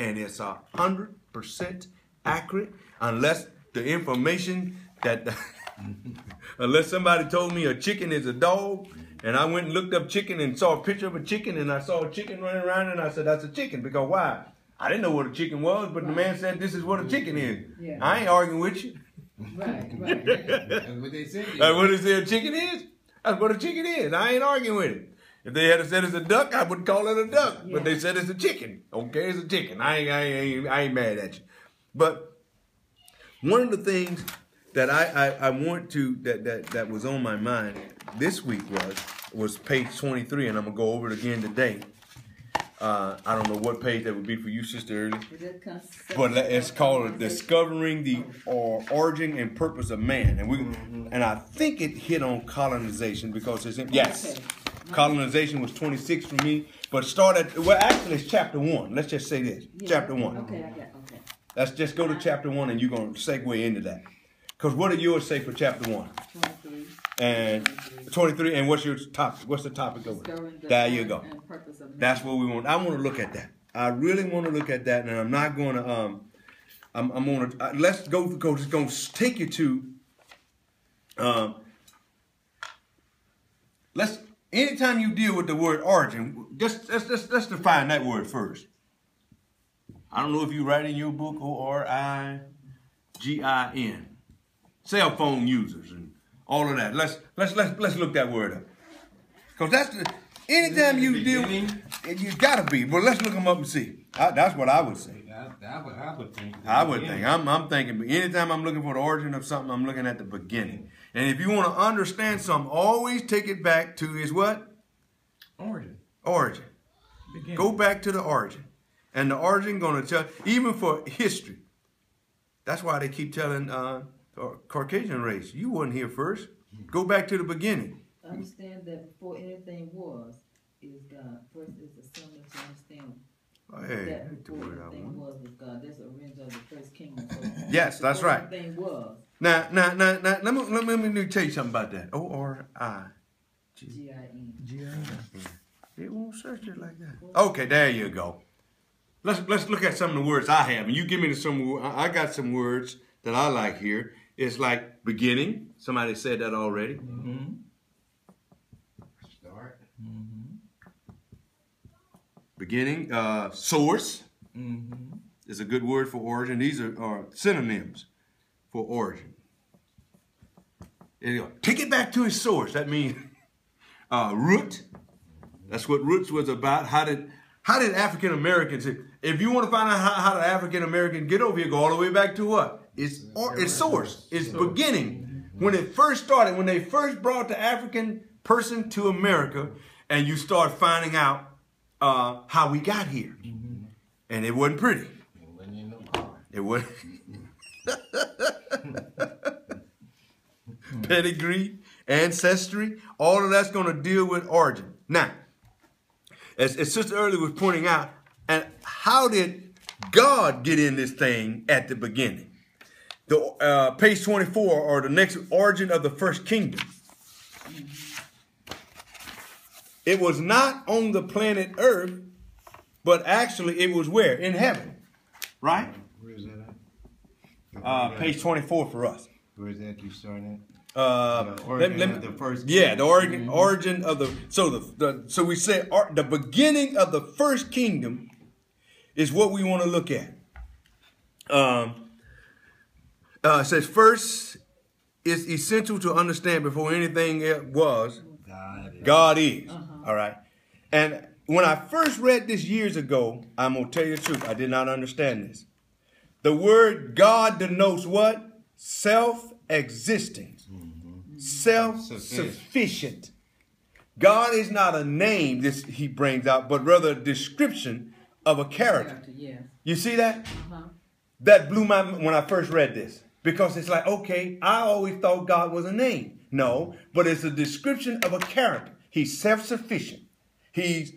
and it's 100% accurate, unless the information that, unless somebody told me a chicken is a dog, and I went and looked up chicken and saw a picture of a chicken, and I saw a chicken running around, and I said, that's a chicken, because why? I didn't know what a chicken was, but the man said, this is what a chicken is. Yeah. I ain't arguing with you. Right. That's what they say. That's what they say a chicken is? That's what a chicken is. I ain't arguing with it. If they had said it's a duck, I would call it a duck. Yeah. But they said it's a chicken. Okay, it's a chicken. I ain't mad at you. But one of the things that I want to that was on my mind this week was page 23, and I'm gonna go over it again today. I don't know what page that would be for you, Sister Early, but it's called "Discovering the Origin and Purpose of Man," and I think it hit on colonization because it's yes. Okay. Colonization was 26 for me, but actually it's chapter 1. Let's just say this, chapter 1. Okay. Let's just go to chapter 1, and you're going to segue into that. Because what do yours say for chapter 1? 23. And 23, and what's your topic? What's the topic of it? There you go. That's what we want. I want to look at that. I really want to look at that, and I'm not going to, I'm going to, let's go, because it's going to take you to, anytime you deal with the word origin, let's define that word first. I don't know if you write in your book ORIGIN. Cell phone users and all of that. Let's look that word up. Because that's anytime you deal with, you gotta be. Well, let's look them up and see. That's what I would say. That's what I would think. I would think. I'm thinking anytime I'm looking for the origin of something, I'm looking at the beginning. And if you want to understand something, always take it back to his what? Origin. Origin. Beginning. Go back to the origin. And the origin going to tell, even for history. That's why they keep telling Caucasian race, you wasn't here first. Go back to the beginning. Understand that before anything was, is God. First is the Son to understand. Oh, hey, that before anything was God. That's the origin of the first kingdom. So yes, that's right. Everything was. Now, let me tell you something about that. O-R-I-G-I-N. It won't search it like that. Okay, there you go. Let's look at some of the words I have, and you give me some. I got some words that I like here. It's like beginning. Somebody said that already. Mm-hmm. Start. Mm-hmm. Beginning. Source mm-hmm. is a good word for origin. These are synonyms for origin. There you go. Take it back to its source. That means root. That's what roots was about. How did African Americans? If you want to find out how the African American get over here, go all the way back to what? Its source. Its beginning. When it first started, when they first brought the African person to America, and you start finding out how we got here, and it wasn't pretty. It wasn't. Pedigree, ancestry, all of that's going to deal with origin. Now, as Sister Early was pointing out, and how did God get in this thing at the beginning? The page 24, or the next origin of the first kingdom. It was not on the planet Earth, but actually it was where? In heaven, right? Where is that at? Page 24 for us. Where is that you starting at? The first. Yeah, the origin of the. So we say the beginning of the first kingdom is what we want to look at. It says first is essential to understand before anything was. God is. All right. And when I first read this years ago, I'm gonna tell you the truth. I did not understand this. The word God denotes what? Self-existing. Self-sufficient. God is not a name, this he brings out, but rather a description of a character. You see that? That blew my mind when I first read this. Because it's like, okay, I always thought God was a name. No, but it's a description of a character. He's self-sufficient. He's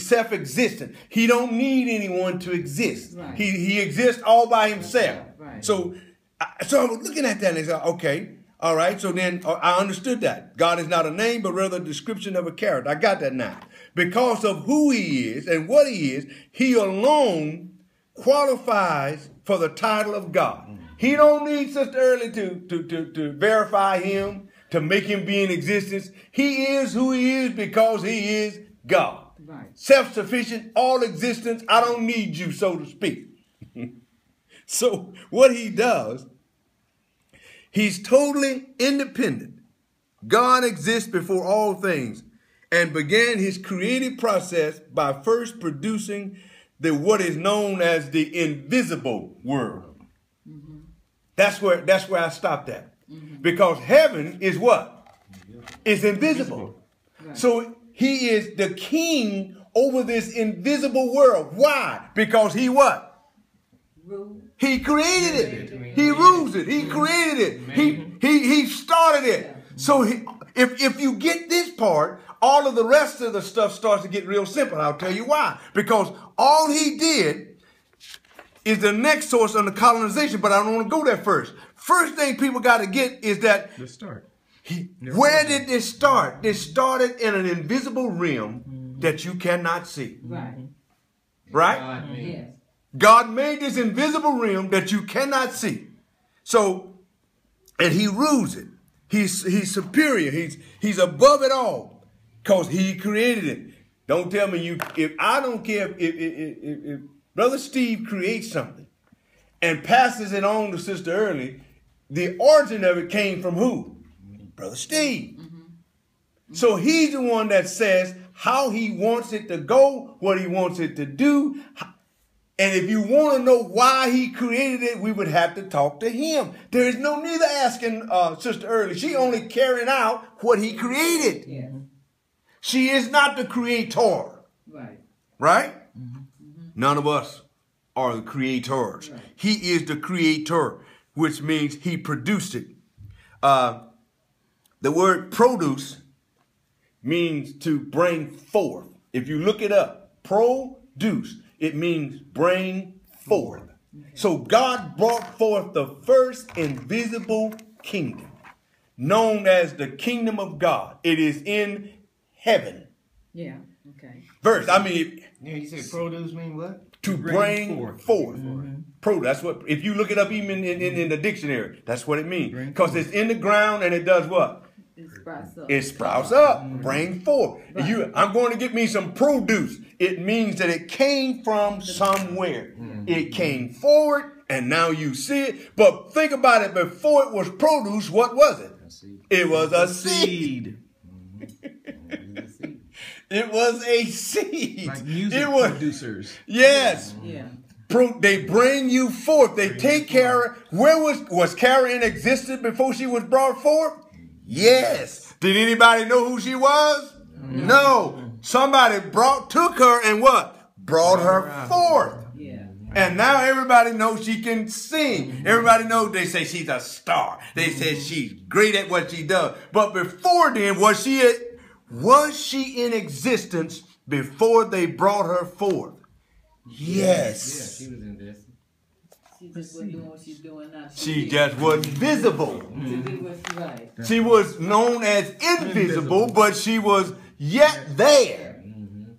self-existent. He don't need anyone to exist. Right. He exists all by himself. Right. So I was looking at that and I said, okay, all right. So then I understood that. God is not a name, but rather a description of a character. I got that now. Because of who he is and what he is, he alone qualifies for the title of God. He don't need Sister Early to verify him, to make him be in existence. He is who he is because he is God. Right. Self-sufficient, all existence. I don't need you, so to speak. So what he does, he's totally independent. God exists before all things and began his creative process by first producing what is known as the invisible world. Mm-hmm. That's where I stopped at. Mm-hmm. Because heaven is what? It's invisible. Right. So he is the king over this invisible world. Why? Because he what? Rule. He created it. He rules it. He created it. He started it. So if you get this part, all of the rest of the stuff starts to get real simple. I'll tell you why. Because all he did is the next source on the colonization, but I don't want to go there first. First thing people got to get is that The start. where did this start? This started in an invisible realm that you cannot see. Right. Right? Yes. God made this invisible realm that you cannot see. So, and he rules it. He's superior. He's above it all because he created it. Don't tell me I don't care if Brother Steve creates something and passes it on to Sister Early, the origin of it came from who? Brother Steve. Mm-hmm. So he's the one that says how he wants it to go, what he wants it to do. And if you want to know why he created it, we would have to talk to him. There is no need of asking Sister Early. She only carrying out what he created. Yes. She is not the creator. Right. Right? Mm-hmm. None of us are the creators. Right. He is the creator, which means he produced it. The word produce means to bring forth. If you look it up, produce, it means bring forth. Okay. So God brought forth the first invisible kingdom, known as the kingdom of God. It is in heaven. Yeah, okay. Verse, I mean. Yeah, you said produce mean what? To bring forth. Mm-hmm. Produce, that's what, if you look it up even in the dictionary, that's what it means. Because it's in the ground and it does what? It sprouts up. It sprouts up. Mm-hmm. Bring forth. Right. I'm going to get me some produce. It means that it came from somewhere. Mm-hmm. It came forward and now you see it. But think about it. Before it was produce, what was it? It was a seed. It was a seed. Like music producers. Yes. Yeah. They bring you forth. They take care of. Where was Kara in existence before she was brought forth? Yes. Did anybody know who she was? No. Somebody took her and what? Brought her forth. Yeah. And now everybody knows she can sing. Everybody knows, they say she's a star. They say she's great at what she does. But before then, was she in existence before they brought her forth? Yes. Yeah, she was in this. She just wasn't doing what she's doing now. She just wasn't visible. To do what's right. She was known as invisible, but she was yet there. Mm-hmm.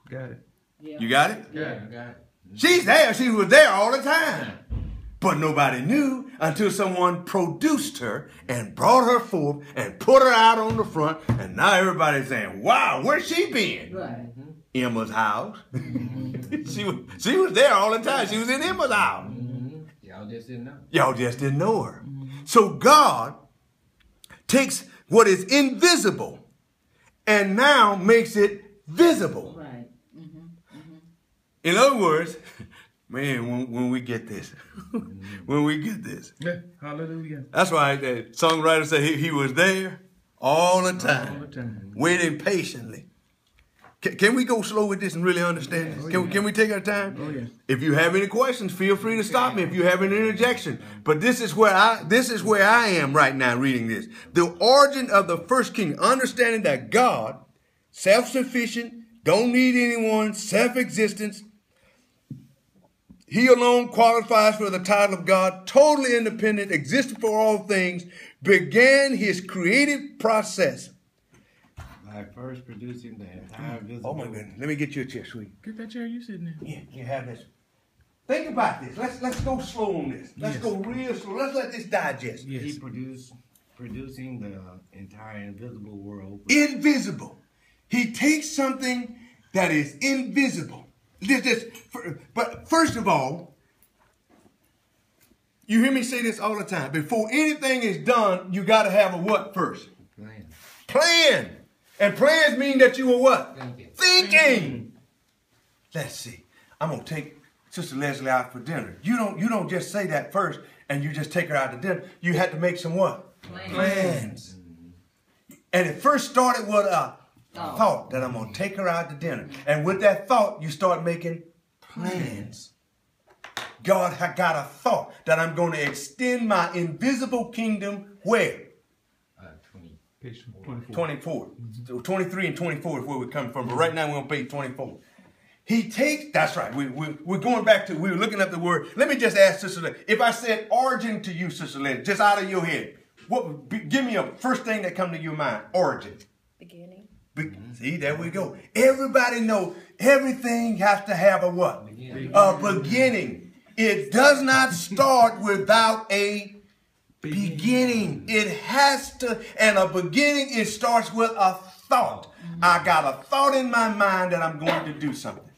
Got it. Yeah. You got it? Yeah, I got it. She's there. She was there all the time. But nobody knew until someone produced her and brought her forth and put her out on the front. And now everybody's saying, wow, where's she been? Right. Emma's house. she was there all the time. She was in Emma's house. Mm-hmm. Y'all just didn't know. Y'all just didn't know her. So God takes what is invisible and now makes it visible. Right. Mm-hmm. Mm-hmm. In other words, man, when we get this, when we get this. Yeah, hallelujah. That's why the songwriter said he was there all the time, All the time. waiting patiently. Can we go slow with this and really understand this? Can we take our time? Oh, yeah. If you have any questions, feel free to stop me if you have an interjection. But this is where I am right now reading this. The origin of the first kingdom, understanding that God, self-sufficient, don't need anyone, self-existence, he alone qualifies for the title of God, totally independent, existed for all things, began his creative process. By first producing the entire visible. Oh my goodness. Let me get you a chair, sweetie. Get that chair you sitting in. Yeah, you have this. Think about this. Let's go slow on this. Let's Yes. go real slow. Let's let this digest. He Yes. producing the entire invisible world. Invisible. He takes something that is invisible. But first of all, you hear me say this all the time. Before anything is done, you got to have a what first? Plan. Plan. And plans mean that you are what? Thinking. Thinking. Let's see. I'm gonna take Sister Leslie out for dinner. You don't just say that first and you just take her out to dinner. You had to make some what? Plans. And it first started with a thought that I'm gonna take her out to dinner. And with that thought, you start making plans. God had got a thought that I'm going to extend my invisible kingdom where? 20. Page 24. 24. 23 and 24 is where we're coming from. But right now we're on page 24. He takes, that's right. We're going back to, we were looking up the word. Let me just ask Sister Leslie. If I said origin to you, Sister Leslie, just out of your head, give me a first thing that come to your mind. Origin. Beginning. See, there we go. Everybody know everything has to have a what? Beginning. A beginning. It does not start without a beginning. It has to, and a beginning, it starts with a thought. I got a thought in my mind that I'm going to do something.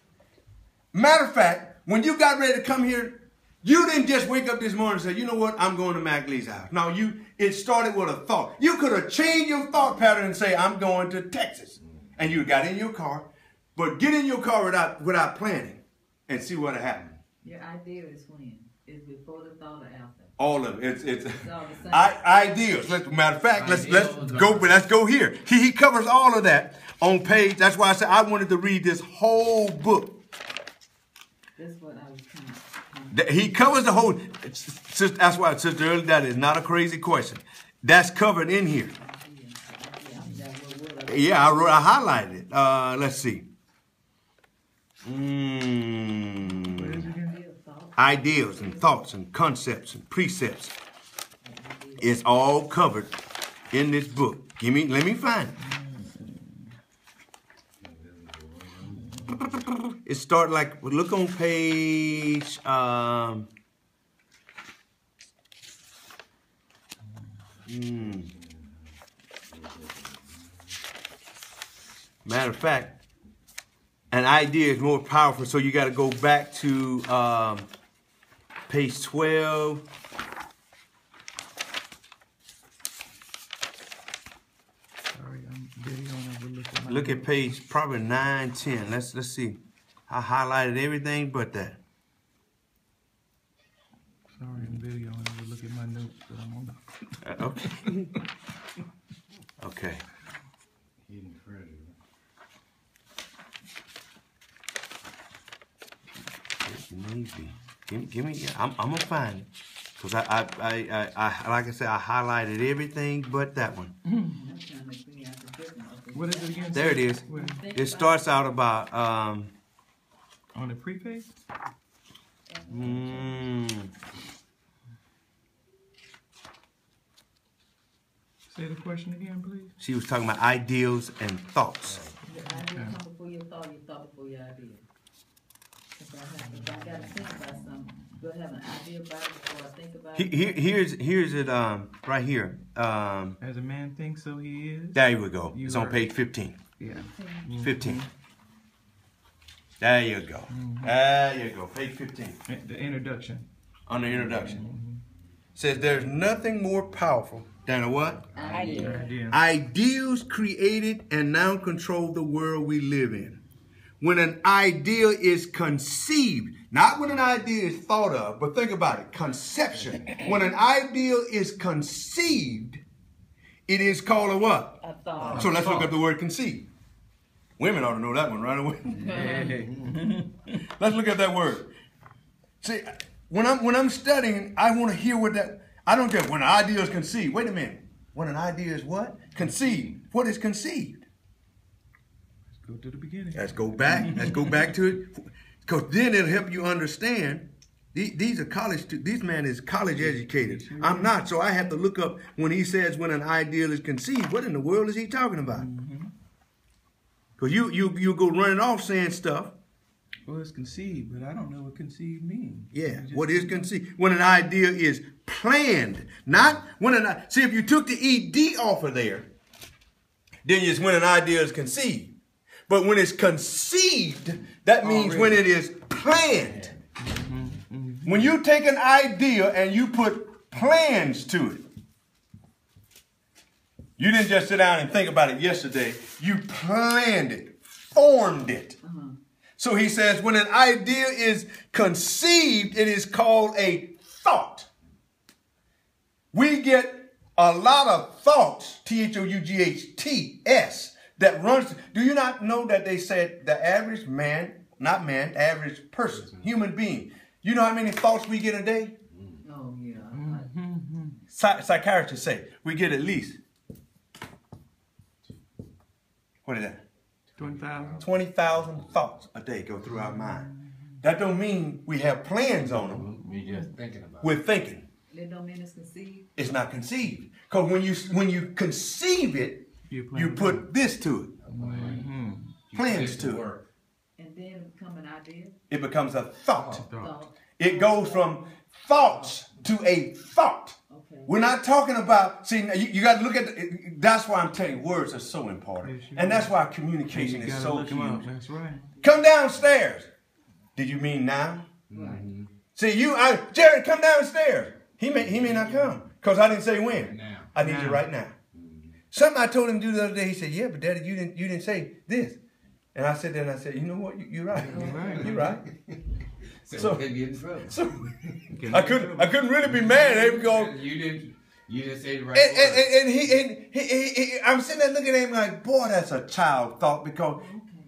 Matter of fact, when you got ready to come here, you didn't just wake up this morning and say, you know what, I'm going to Mac Lee's house. No, it started with a thought. You could have changed your thought pattern and say, I'm going to Texas. And you got in your car, but get in your car without planning and see what happened. Your idea is when? Is before the thought or after? All of it. It's all the same. ideas. Matter of fact, let's go here. He covers all of that on page. That's why I said I wanted to read this whole book. That's what I was trying to. He covers the whole. That's why, Sister Early, that is not a crazy question. That's covered in here. Yeah, I highlighted it. Let's see. Ideas and thoughts and concepts and precepts. It's all covered in this book. Let me find it. It started like, look on page, matter of fact, an idea is more powerful, so you got to go back to page 12. Sorry, I'm videoing over looking. Look at page probably 9, 10. Let's see. I highlighted everything but that. Sorry, I'm videoing over look at my notes that I'm on. Okay. Okay. Hidden treasure. Maybe. Give me. I'm gonna find it because I like I said, I highlighted everything but that one. I'm trying to figure out the difference. What is it again? There it is. Where? It starts out about On the preface? Say the question again, please. She was talking about ideals and thoughts. The idea come before your thought before your idea. If I got to think about something, go have an idea about it before I think about it. Here's it right here. As a man thinks, so he is. There we go. You It's on are- page 15. Yeah. 15. There you go. There you go. Page 15. The introduction. On the introduction. Says there's nothing more powerful than a what? Idea. Idea. Ideals created and now control the world we live in. When an idea is conceived, not when an idea is thought of, but think about it, conception. When an idea is conceived, it is called a what? A thought. So let's look up the word conceived. Women ought to know that one right away. Let's look at that word. See, when I'm studying, I want to hear what that, I don't care when an idea is conceived. Wait a minute. When an idea is what? Conceived. What is conceived? Let's go to the beginning. Let's go back. Let's go back to it. Because then it'll help you understand. These are college, these man is college educated. I'm not, so I have to look up when he says when an ideal is conceived. What in the world is he talking about? Because you go running off saying stuff, Well, it's conceived, but I don't know what conceived means. Yeah, what is conceived? When an idea is planned, not when an see if you took the ed off of there, then it's when an idea is conceived. But when it's conceived, that means when it is planned. When you take an idea and you put plans to it, you didn't just sit down and think about it yesterday. You planned it, formed it. So he says when an idea is conceived, it is called a thought. We get a lot of thoughts, Thoughts, that runs. Do you not know that they said the average man, not man, average person, human being, you know how many thoughts we get a day? Oh, yeah. Psychiatrists say we get at least, what is that? 20,000. 20,000 thoughts a day go through our mind. That don't mean we have plans on them. We're just thinking about it. We're thinking. That don't mean it's conceived. It's not conceived. Because when you conceive it, you put this to it. Plans to it. And then it become an idea. It becomes a thought. Thought. It goes from thoughts to a thought. Okay. We're not talking about, see, you got to look at, that's why I'm telling you, words are so important. And that's why communication is so huge. That's right. Come downstairs. Did you mean now? Right. See, Jared, come downstairs. He may not come because I didn't say when. Now. I need you right now. Something I told him to do the other day. He said, "Yeah, but Daddy, you didn't say this." And I said, you know what? You're right. You're right. So get in trouble. So I couldn't really be mad at him because You didn't say the right and he I'm sitting there looking at him like, boy, that's a child thought because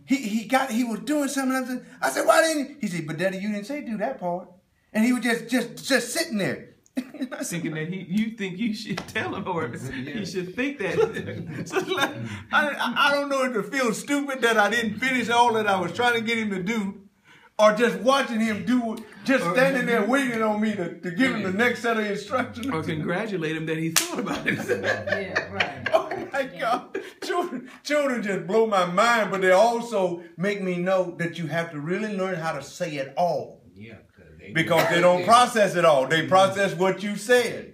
he was doing something. I said, why didn't he? He said, but Daddy, you didn't say do that part. And he was just sitting there. Thinking that you think you should tell him, or he should think that. So like, I don't know if to feel stupid that I didn't finish all that I was trying to get him to do, or just watching him do, just standing there waiting on me to give him the next set of instructions. Or congratulate him that he thought about it. Yeah, right. Oh my God. Children just blow my mind, but they also make me know that you have to really learn how to say it all. Yeah. Because they don't process it all. They process what you said.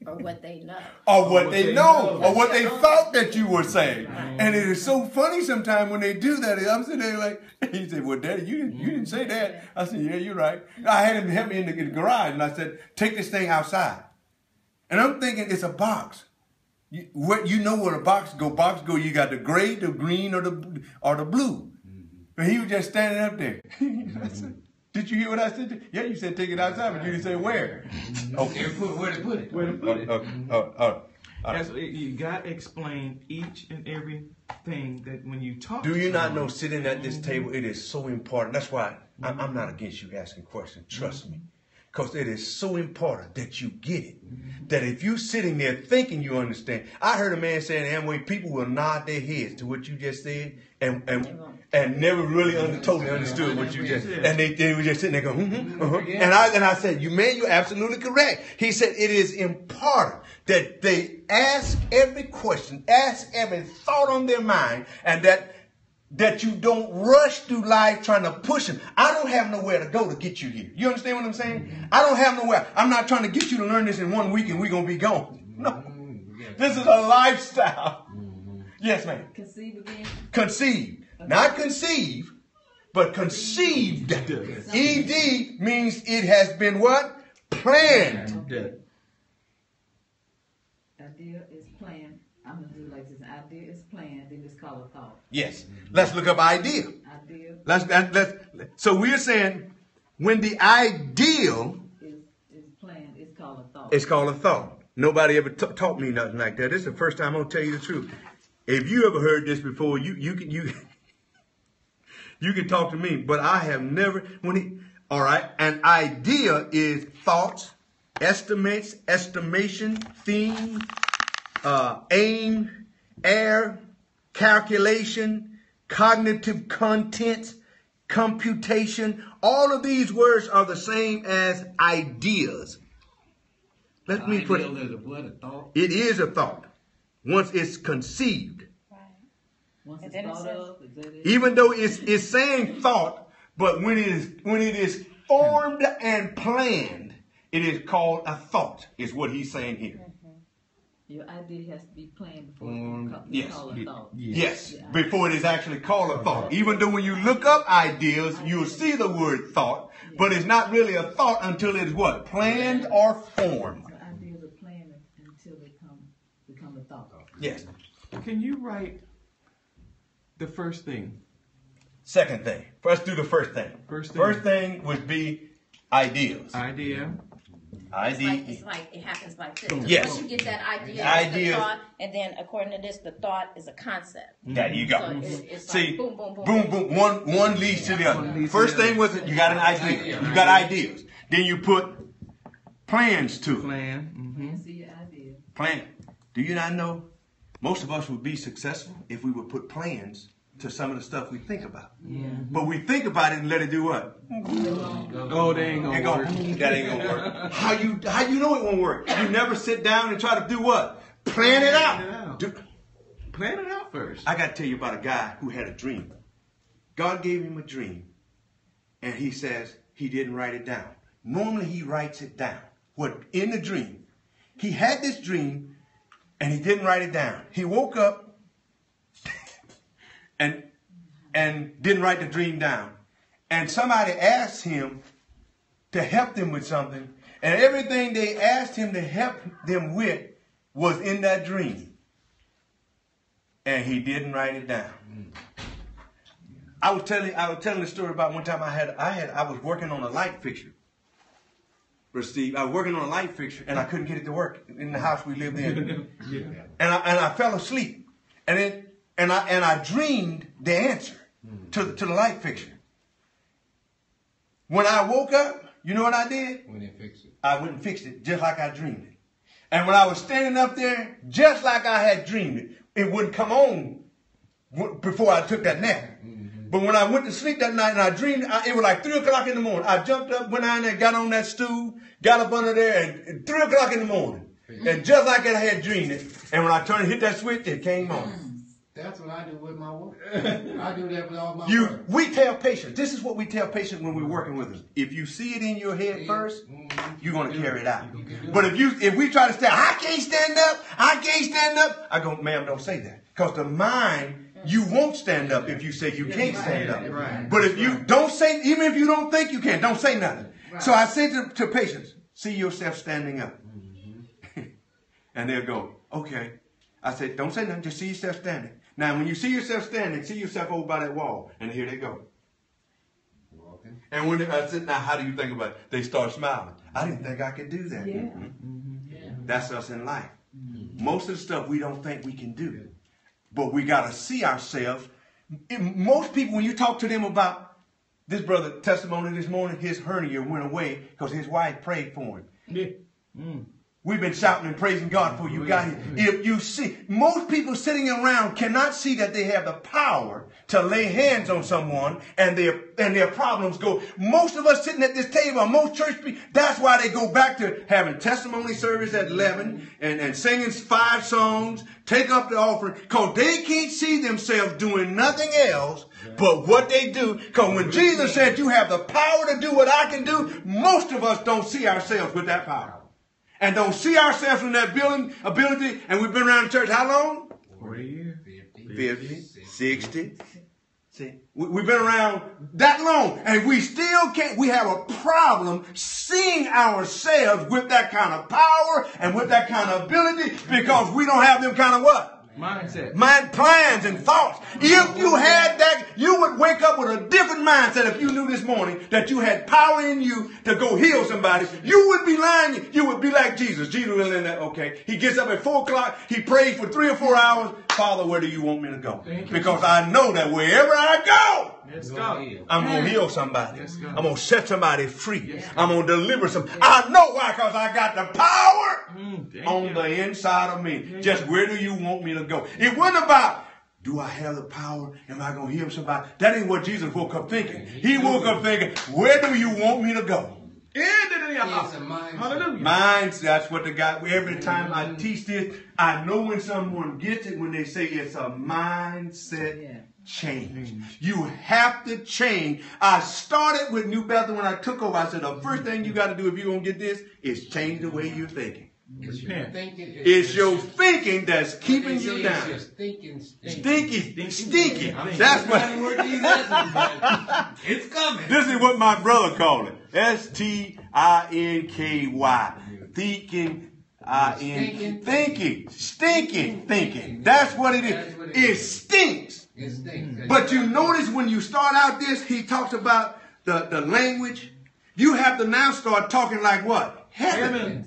Or what they know. Or what they know. Or what they thought that you were saying. And it is so funny sometimes when they do that. I'm sitting there like, he said, well, Daddy, you didn't say that. I said, yeah, you're right. I had him help me in the garage. And I said, take this thing outside. And I'm thinking it's a box. You know what a box go. You got the gray, the green, or the blue. But he was just standing up there. I said, did you hear what I said? Yeah, you said take it outside, but you didn't say where. Okay, where to put it? You got to explain each and every thing that when you talk. Do you not know sitting at this table, it is so important. That's why I'm not against you asking questions. Trust me. Because it is so important that you get it. That if you're sitting there thinking you understand. I heard a man saying in Amway, people will nod their heads to what you just said and never really totally understood what you just said. And they were just sitting there going, And I said, you're absolutely correct. He said, it is important that they ask every question, ask every thought on their mind, and that you don't rush through life trying to push them. I don't have nowhere to go to get you here. You understand what I'm saying? I don't have nowhere. I'm not trying to get you to learn this in 1 week and we're going to be gone. No. This is a lifestyle. Yes, ma'am. Conceive again? Conceive. Not conceive, but conceived. ED means it has been what? Planned. Idea is planned. I'm going to do it like this. Idea is planned, then it's called a thought. Yes. Let's look up idea. Idea So we're saying when the ideal is planned, it's called a thought. it's called a thought. Nobody ever taught me nothing like that. This is the first time I'm going to tell you the truth. If you ever heard this before, you can talk to me, but I have never. All right, an idea is thoughts, estimates, estimation, theme, aim, air, calculation, cognitive content, computation. All of these words are the same as ideas. Let me put it. It is a thought once it's conceived. Once it's thought of, is that it? Even though it's saying thought, But when it is formed and planned, it is called a thought, is what he's saying here. Your idea has to be planned before you call a thought. Yes, before it is actually called a thought. Even though when you look up ideas, you'll see the word thought, but it's not really a thought until it's what? Planned or formed. So ideas are planned until they become a thought. Yes. Can you write the first thing? Second thing. Let's do the first thing. First thing would be ideas. Idea. It's like it happens like this. Yes. Once you get that idea, Idea. it's the thought, and then according to this, the thought is a concept. There you go. So it's See, like boom, boom, boom, boom. One leads to the other. First thing was you got an idea. You got ideas. Then you put plans to it. Plan. See your idea. Plan. Do you not know? Most of us would be successful if we would put plans to some of the stuff we think about. Yeah. But we think about it and let it do what? Oh, they ain't gonna work. That ain't gonna work. How you know it won't work? You never sit down and try to do what? Plan it out. Plan it out first. I got to tell you about a guy who had a dream. God gave him a dream, and he says he didn't write it down. Normally he writes it down. What in the dream? He had this dream, and he didn't write it down. He woke up and didn't write the dream down. And somebody asked him to help them with something, and everything they asked him to help them with was in that dream. And he didn't write it down. I was telling the story about one time I was working on a light fixture. But Steve, I was working on a light fixture and I couldn't get it to work in the house we lived in. And I fell asleep. And I dreamed the answer to the light fixture. When I woke up, you know what I did? I went and fixed it just like I dreamed it. And when I was standing up there, just like I had dreamed it, it wouldn't come on before I took that nap. But when I went to sleep that night and I dreamed, it was like 3 o'clock in the morning. I jumped up, went down there, got on that stool, got up under there, and 3 o'clock in the morning. And just like I had dreamed it, and when I turned and hit that switch, it came on. That's what I do with my work. I do that with all my work. We tell patients, this is what we tell patients when we're working with them. If you see it in your head first, you're going to carry it out. But if we try to say, I can't stand up, I go, ma'am, don't say that. Because the mind, you won't stand up if you say you can't stand up. Right. But if you don't say, even if you don't think you can, don't say nothing. Right. So I say to patients, see yourself standing up. And they'll go, okay. I said, don't say nothing, just see yourself standing. Now, when you see yourself standing, see yourself over by that wall. And here they go. Walking. And when I said, now, how do you think about it? They start smiling. I didn't think I could do that. Yeah. Yeah. That's us in life. Most of the stuff we don't think we can do. But we got to see ourselves. Most people, when you talk to them about this brother testimony this morning, his hernia went away because his wife prayed for him. Yeah. We've been shouting and praising God for you got here. If you see, most people sitting around cannot see that they have the power to lay hands on someone and their problems go. Most of us sitting at this table, most church people, that's why they go back to having testimony service at 11 and singing 5 songs, take up the offering, because they can't see themselves doing nothing else but what they do. Because when Jesus said you have the power to do what I can do, most of us don't see ourselves with that power. And don't see ourselves in that ability. And we've been around the church how long? 40 years. 50, 60. See, we've been around that long. And we still can't. We have a problem seeing ourselves with that kind of power and with that kind of ability because we don't have them kind of what? Mindset. Mind, plans and thoughts. If you had that, you would wake up with a different mindset if you knew this morning that you had power in you to go heal somebody. You would be lying. You would be like Jesus. Jesus was in that, okay. He gets up at 4 o'clock. He prays for 3 or 4 hours. Father, where do you want me to go? Because I know that wherever I go, I'm going to heal somebody. I'm going to set somebody free. I'm going to deliver some. I know why, because I got the power on the inside of me. Just where do you want me to go? It wasn't about, do I have the power? Am I going to heal somebody? That ain't what Jesus woke up thinking. He woke up thinking, where do you want me to go? Hallelujah. Minds, that's what the guy, every time I teach this, I know when someone gets it when they say it's a mindset change. You have to change. I started with New Bethel when I took over. I said, the first thing you got to do if you're going to get this is change the way you're thinking. It's your thinking that's keeping you down. Stinky. That's what. It's coming. This is what my brother called it. S-T-I-N-K-Y. Thinking. Thinking. That's what it is. It stinks. But you notice when you start out this, he talks about the language. You have to now start talking like what? Heaven.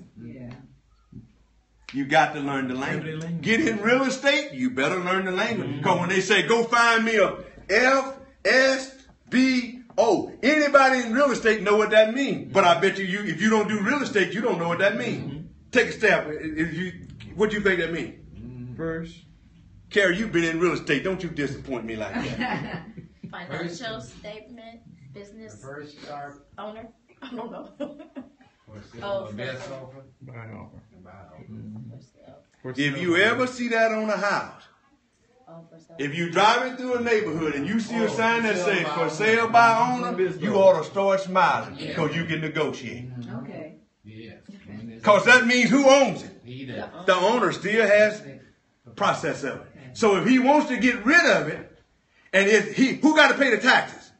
You got to learn the language. Get in real estate, you better learn the language. Because when they say, go find me a F-S-B-O, anybody in real estate know what that means. But I bet you, if you don't do real estate, you don't know what that means. Take a step. What do you think that means? First. Carrie, you've been in real estate. Don't you disappoint me like that. Financial statement, business First start. owner. I don't know. Best offer. Buy offer. If you ever see that on a house, if you're driving through a neighborhood and you see a sign that says for sale by owner, you ought to start smiling because you can negotiate. Okay. Yeah. Because that means who owns it? He does. The owner still has process of it. So if he wants to get rid of it, and who got to pay the taxes?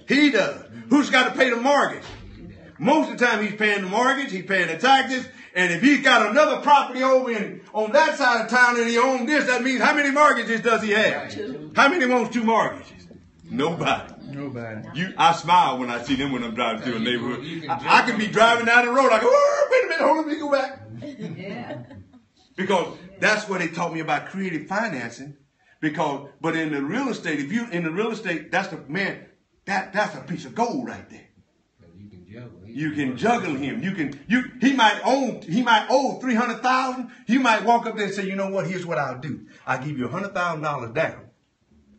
He does. Who's got to pay the mortgage? Most of the time he's paying the mortgage, he's paying the taxes, and if he's got another property over on that side of town and he owns this, that means how many mortgages does he have? How many wants 2 mortgages? Nobody. I smile when I see them when I'm driving through a neighborhood. I can be driving down the road. I go, oh, wait a minute, hold on, let me go back. Yeah. Because that's what they taught me about creative financing. But in the real estate, if you in the real estate, that's a piece of gold right there. You can juggle him. He might owe $300,000. You might walk up there and say, you know what? Here's what I'll do. I'll give you $100,000 down.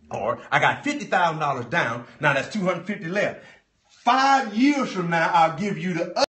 Or I got $50,000 down. Now that's $250 left. 5 years from now, I'll give you the